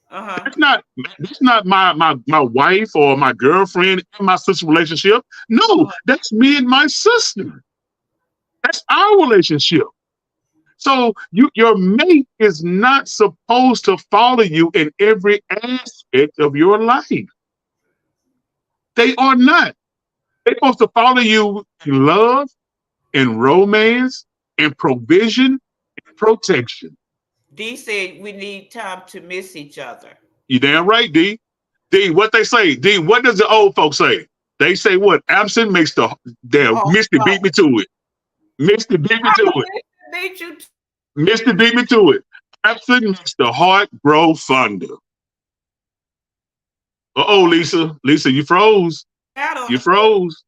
Uh-huh. That's not my wife or my girlfriend and my sister's relationship. No, Uh-huh. that's me and my sister. That's our relationship. So your mate is not supposed to follow you in every aspect of your life. They are not. They're supposed to follow you in love, in romance, in provision, and protection. D said we need time to miss each other. You damn right, D. D, what they say? D, what does the old folks say? They say what? Absent makes the damn Oh, Misty beat me to it. Misty beat me to it. beat you Misty beat me to it. Absent makes the heart grow fonder. Uh oh, Lisa. Lisa, you froze. out on You the floor. froze.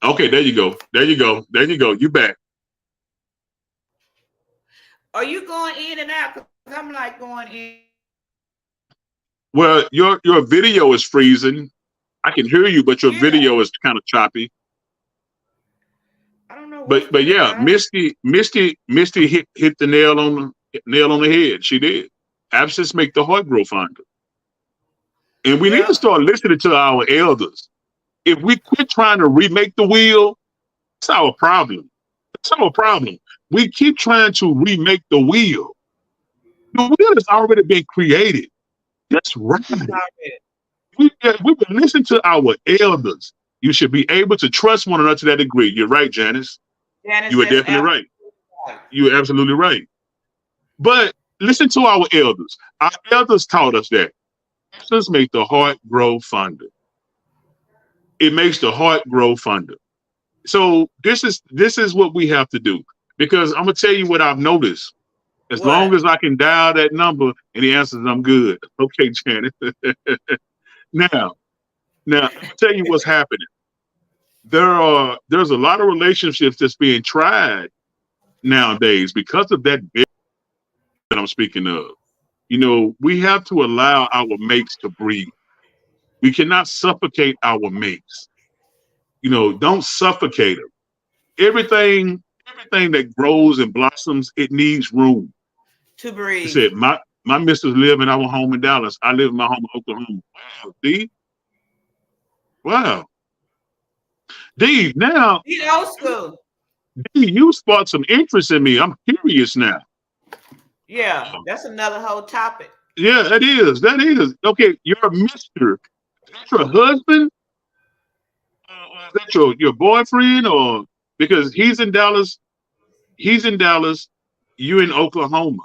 Okay, there you go. There you go. There you go. You back. Are you going in and out? 'Cause I'm like going in and out. Well, your video is freezing. I can hear you, but your Yeah, video is kind of choppy. I don't know what's But been yeah, about it. Misty hit the nail on the head. She did. Absence make the heart grow fonder. And we need to Yeah, start listening to our elders. If we quit trying to remake the wheel, that's our problem. That's our problem. We keep trying to remake the wheel. The wheel has already been created. That's right. already. We've been listening to our elders. You should be able to trust one another to that degree. You're right, Janice. Janice, You are that's definitely absolutely right. right. You are absolutely right. But listen to our elders. Our elders taught us that absence make the heart grow fonder. It makes the heart grow fonder. So this is what we have to do. Because I'm gonna tell you what I've noticed. As long What? as I can dial that number and the answers, I'm good. Okay, Janet. now, now I'm gonna tell you what's happening. There's a lot of relationships that's being tried nowadays because of that bit that I'm speaking of. You know, we have to allow our mates to breathe. We cannot suffocate our mates. You know, don't suffocate them. Everything that grows and blossoms, it needs room. To I breathe. said, my missus live in our home in Dallas. I live in my home in Oklahoma. Wow, D. Wow. D, now, Be old school. D, you sparked some interest in me. I'm curious now. Yeah, that's another whole topic. Yeah, that is. That is. Okay, you're a mister. Is that your husband? Is that your boyfriend? Or because he's in Dallas, you in Oklahoma.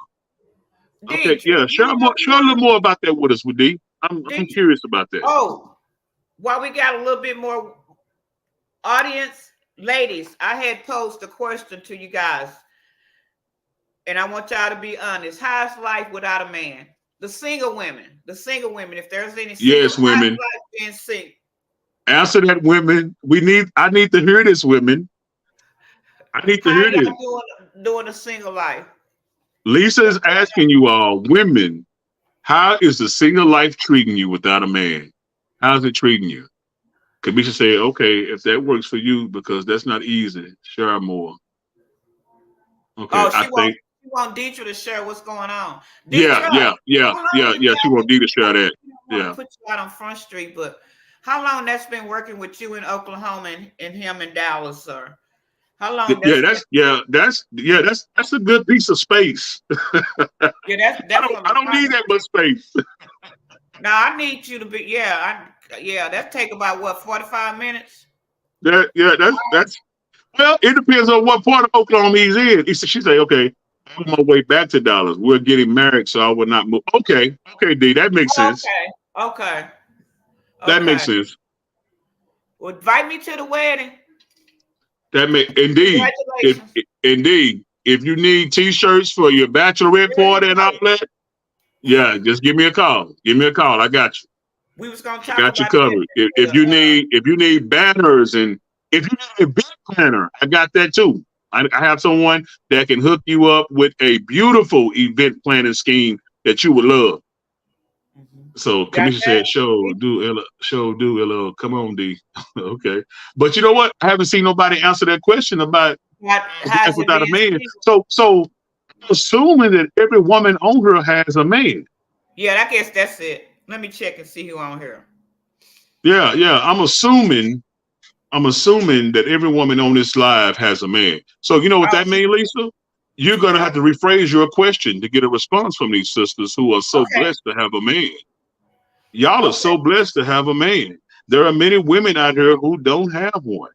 Okay, Did yeah. you in Share a little Oklahoma? more about that with us, with D. I'm Did you? curious about that. Oh, while we got a little bit more audience, ladies, I had posed a question to you guys, and I want y'all to be honest. How's life without a man? The single women. If there's any single, Yes, how's women. life being single? Answer that, women. I need to hear this, women. I need to How hear this. y'all doing a single life? Lisa is asking you all, women, how is the single life treating you without a man? How's it treating you? Kamisha say, okay, if that works for you, because that's not easy, share more. Okay, Oh, I think, she want Deidre to share what's going on. yeah, Deidre, yeah, yeah, how long yeah, you yeah. She been won't with? need to share that. I don't want to Yeah, put you out on Front Street, but how long that's been working with you in Oklahoma and him in Dallas, sir? How long yeah. that's been? That's a good piece of space. Yeah, that's I definitely don't right. need that much space. Now I need you to be. Yeah, that take about what 45 minutes. That's well, it depends on what part of Oklahoma he's in. She say, okay, I'm on my way back to Dallas. We're getting married, so I would not move. Okay, okay, D, that makes sense. Okay, okay, That makes okay. sense. Well, invite me to the wedding. That make indeed, if Congratulations. indeed, if you need T-shirts for your bachelorette There you party and all go. that, yeah, just give me a call. Give me a call. I got you. We was gonna I talk got you about that. covered. If you need banners and if you need a event planner, I got that too. I have someone that can hook you up with a beautiful event planning scheme that you would love. So Got Kamisha that? said, show do Ella. Come on, D. Okay. But you know what? I haven't seen nobody answer that question about life How's it without a being man. single? So I'm assuming that every woman on her has a man. Yeah, I guess that's it. Let me check and see who on here. Yeah, yeah. I'm assuming that every woman on this live has a man. So you know what Oh, that means, Lisa? You're gonna yeah. have to rephrase your question to get a response from these sisters who are so Okay. blessed to have a man. Y'all are Okay. so blessed to have a man. There are many women out here who don't have one.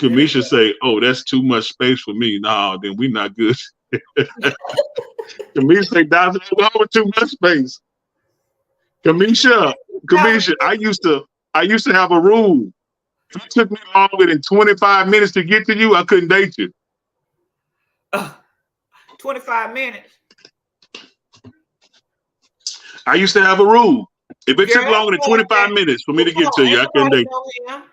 Let me Kamisha say, "Oh, that's too much space for me." Nah, then we not good. Kamisha say, "Doctor, too much space." Kamisha, Kamisha, I used to have a rule. If it took me longer than 25 minutes to get to you, I couldn't date you. uh, 25 minutes. I used to have a rule. If it Girl, took that's longer than more like 25 that. minutes for me Well, to come get on, to you, I couldn't everybody date know him.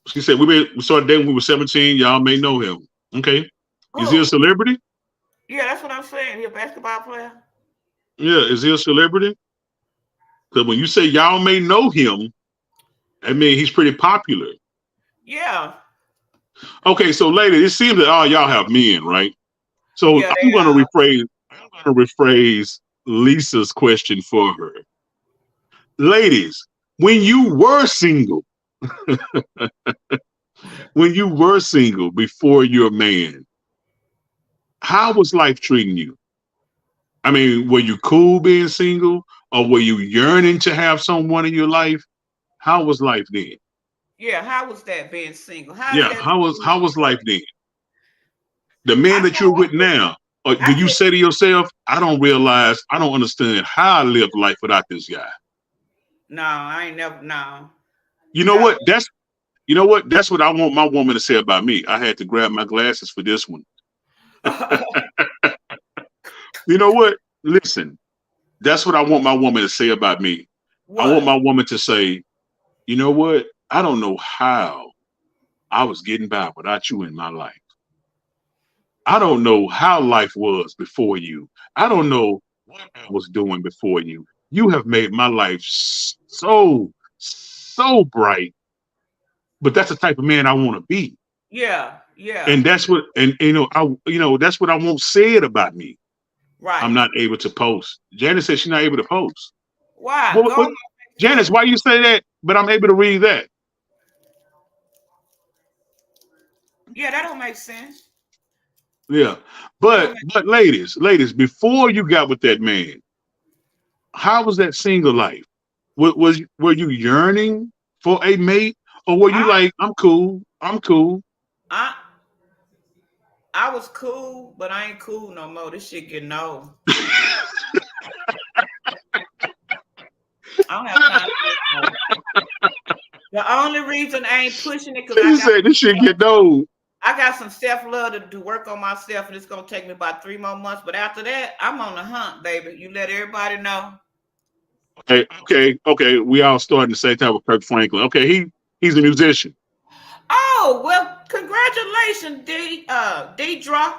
She said we started dating when we were 17. Y'all may know him. Okay. Is he a Oh, celebrity? yeah, that's what I'm saying. He a basketball player. Yeah. Is he a celebrity? Because when you say y'all may know him, I mean he's pretty popular. Yeah, Okay, so lady, it seems that all y'all have men, right? So yeah, I'm they gonna are. rephrase Lisa's question for her. Ladies, when you were single, when you were single before you're a man, how was life treating you? I mean, were you cool being single, or were you yearning to have someone in your life? How was life then? Yeah, how was that being single? How did Yeah, that how was life then? The I man know that you're with now, or do I you could say to yourself, I don't realize, I don't understand how I live life without this guy? no, I ain't never no. You know No. what? That's what I want my woman to say about me. I had to grab my glasses for this one. You know what? Listen, that's what I want my woman to say about me. I want What? my woman to say, you know what? I don't know how I was getting by without you in my life. I don't know how life was before you. I don't know what I was doing before you. You have made my life so bright. But that's the type of man I want to be. Yeah, And yeah. that's what, and that's what I want said about me. I'm Right. not able to post. Janice said she's not able to post. Why? What, Go what, on my Janice, page. why you say that? But I'm able to read that. Yeah, that don't make sense. Yeah. That don't But make ladies, before you got with that man, how was that single life? Were you yearning for a mate, or were you I like, I'm cool, I'm cool? I I was cool, but I ain't cool no more. This shit getting old. I don't have time for this no more. The only reason I ain't pushing it because She said this shit get old. I got some self love to do work on myself, and it's gonna take me about 3 more months. But after that, I'm on the hunt, baby. You let everybody know. Okay. We all starting the same time with Kirk Franklin. Okay, he's a musician. Oh well, congratulations, D Draw.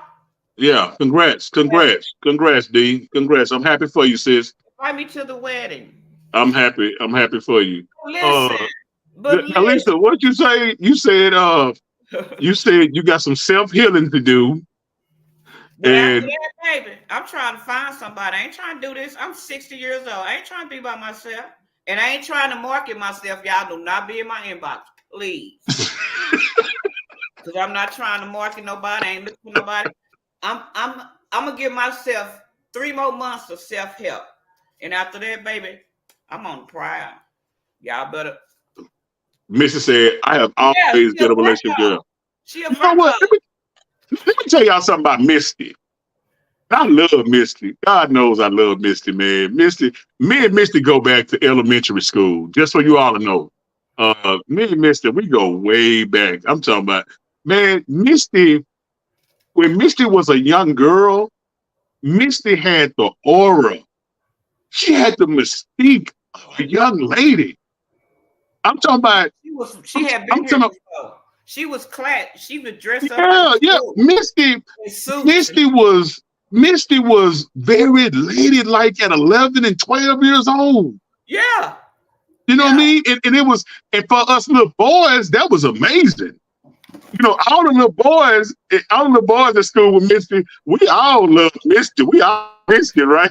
Yeah, congrats, D. Congrats. I'm happy for you, sis. Invite me to the wedding. I'm happy. I'm happy for you. Listen, Uh, but now Lisa, what you say? You said you got some self healing to do, but after and that, baby, I'm trying to find somebody. I ain't trying to do this. I'm 60 years old. I ain't trying to be by myself. And I ain't trying to market myself. Y'all do not be in my inbox, please. Because I'm not trying to market nobody. I ain't looking for nobody. I'm gonna give myself 3 more months of self-help. And after that, baby, I'm on the prowl. Y'all better. Missy said, "I have Yeah, always she a been a relationship Virgo. girl." She a You know Virgo. what? Let me tell y'all something about Misty. I love Misty. God knows I love Misty, man. Misty, me and Misty go back to elementary school, just so you all to know. Me and Misty, we go way back. I'm talking about, man, Misty, when Misty was a young girl, Misty had the aura. She had the mystique of a young lady. I'm talking about, She had I'm been here talking about, before. She was clad. She would dress up in yeah, yeah. suits. In suits. Misty was, Misty was very ladylike at 11 and 12 years old. Yeah. You know what I Yeah. mean? And it was, and for us little boys, that was amazing. You know, all the little boys at school with Misty, we all love Misty. We all Misty, right?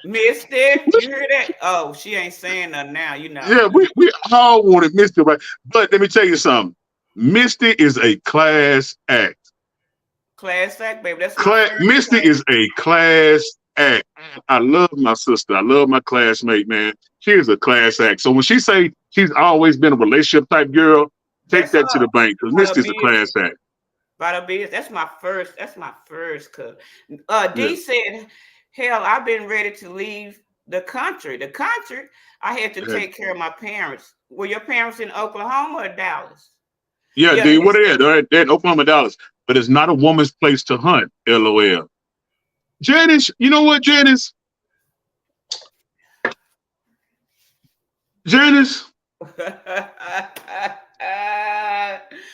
Mister, you hear that? Oh, she ain't saying nothing now, you know. Yeah, we all wanted Misty, right? But let me tell you something. Misty is a class act. Class act, baby. That's my first Misty class. is a class act. I love my sister. I love my classmate, man. She is a class act. So when she say she's always been a relationship type girl, take That's her. that to the bank because About her Misty's a business. class act. About her business. That's my first cuz. Yeah. D said, hell, I've been ready to leave the country. The country, I had to take care of my parents. Were your parents in Oklahoma or Dallas? Yeah, Yeah, dude, what are they? They're in Oklahoma, Dallas. But it's not a woman's place to hunt, LOL. Janice, you know what, Janice? Janice,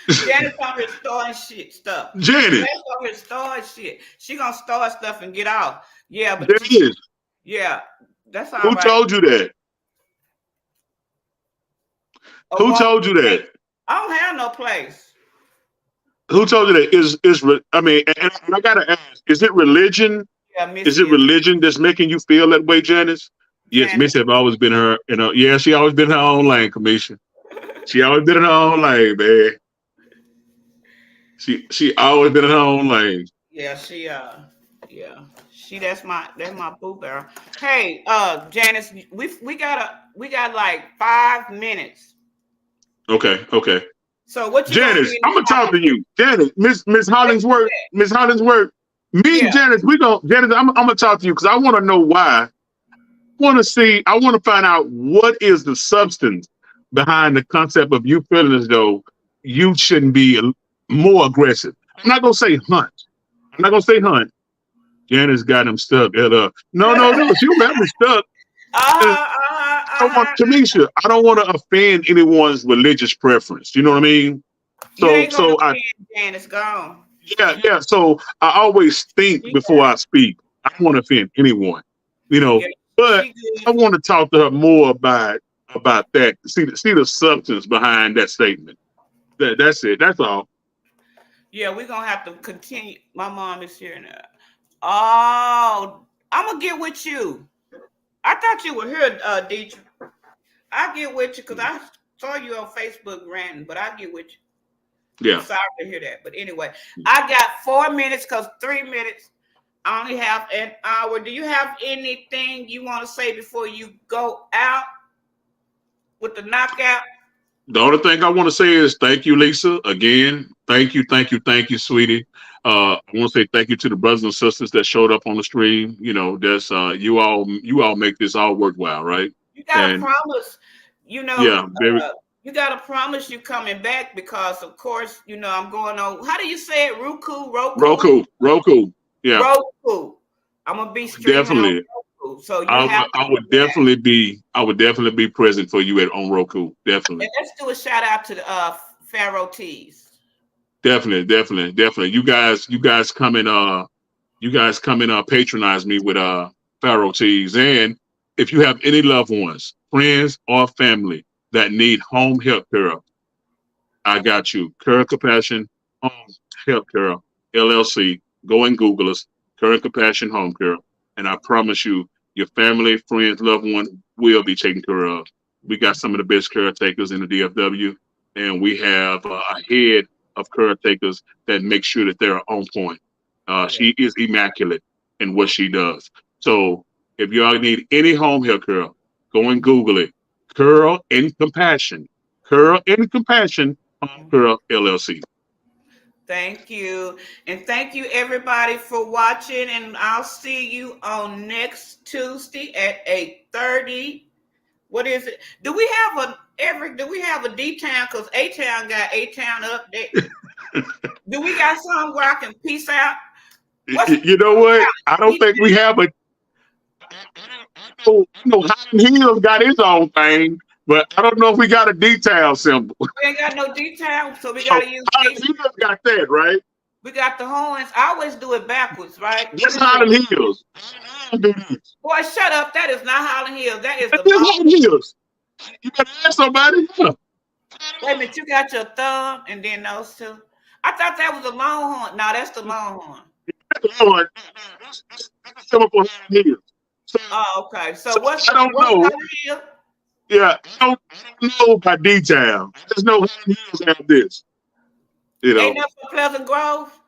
Janice on here storing shit stuff. Janet, Janice on here storing shit. She gonna store stuff and get off. Yeah, but Janice, yeah, that's all who right. told you that? A Who woman, told you that? I don't have no place. Who told you that? I mean, and I gotta ask, is it religion? Yeah, Is Missy it is religion that's making you feel that way, Janice? Yes, Janice. Miss have always been her, yeah, she always been her own lane, Kamisha. She always been in her own lane, man. She always been in her own lane. Yeah, yeah. That's my boo bear. Hey, Janice, we got like 5 minutes. Okay, okay. So what you gonna be Janice, in I'm the gonna talk topic? to you. Janice, Miss Let's do Hollingsworth, that. Miss Hollingsworth. Me and Yeah, Janice, Janice, I'm gonna talk to you because I want to know why. I want to find out what is the substance behind the concept of you feeling as though you shouldn't be more aggressive. I'm not gonna say hunt. I'm not gonna say hunt. Janice got him stuck at no, she don't have me stuck. Uh, I don't want uh-huh. Tamisha. I don't want to offend anyone's religious preference. You know what I mean? You So ain't gonna so I offend Janice. Gone. yeah. So I always think She before I speak. I don't want to offend anyone. You know, Yeah, but she I good. want to talk to her more about that. See the substance behind that statement. That's it. That's all. Yeah, we're gonna have to continue. My mom is here now. Oh, I'm gonna get with you. I thought you were here, Deidre. I'll get with you because I saw you on Facebook ranting, but I'll get with you. I'm Yeah. sorry to hear that. But anyway, I got 4 minutes because 3 minutes. I only have an hour. Do you have anything you want to say before you go out with the knockout? The only thing I want to say is thank you, Lisa. Again, thank you, sweetie. I want to say thank you to the brothers and sisters that showed up on the stream. You know, that's you all make this all worthwhile, right? You gotta And promise, you know, yeah, very you gotta promise you coming back because of course, I'm going on. How do you say it? Roku. Yeah, Roku. I'm gonna be streaming on definitely. Roku, so you have to I do would that. definitely be present for you on Roku. Definitely. And let's do a shout out to the Pharaoh Tees. Definitely. You guys come and patronize me with Pharaoh teas. And if you have any loved ones, friends, or family that need home health care, I got you. Current Compassion Home Health Care LLC. Go and Google us. Current Compassion Home Care, and I promise you, your family, friends, loved one will be taken care of. We got some of the best caretakers in the DFW, and we have a head of caretakers that make sure that they're on point. Yeah. She is immaculate in what she does. So if y'all need any home health care, go and Google it. Curl and Compassion. Curl and Compassion Girl LLC. Thank you. And thank you everybody for watching. And I'll see you on next Tuesday at 8:30. What is it? Do we have a D Town? Because A Town got A Town update. Do we got some where I can peace out? What's You know what? I don't think we have a. I know Highland Hills got its own thing, but I don't know if we got a detail symbol. we ain't got no detail, so we So gotta use Highland H. Hills got that, right? We got the horns. I always do it backwards, right? What That's is it? Highland Hills. I do this. Boy, shut up. That is not Highland Hills. That is That's the long. Highland Hills. You better ask somebody. Yeah. Wait a minute, you got your thumb and then those two. I thought that was a longhorn. No, that's the longhorn. That's the one. That's the symbol for Highland Hills. So, Oh, okay. So so what's I don't what's know. Highland Hill? Yeah, I don't know by detail. I just know Highland Hills have this. You Ain't know. that for Pleasant Grove?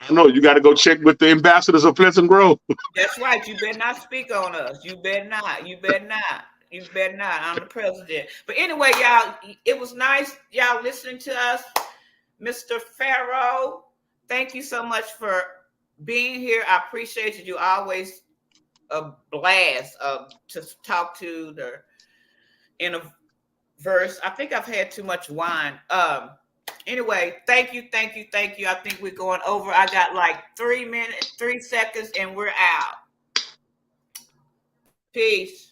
I know you got to go check with the ambassadors of Pleasant Grove. That's right. You better not speak on us. You better not. You better not. You better not. I'm the president. But anyway, y'all, it was nice y'all listening to us. Mr. Pharaoh, thank you so much for being here. I appreciate you. You always a blast to talk to the in a verse. I think I've had too much wine. Anyway, thank you. I think we're going over. I got like 3 minutes, 3 seconds, and we're out. Peace.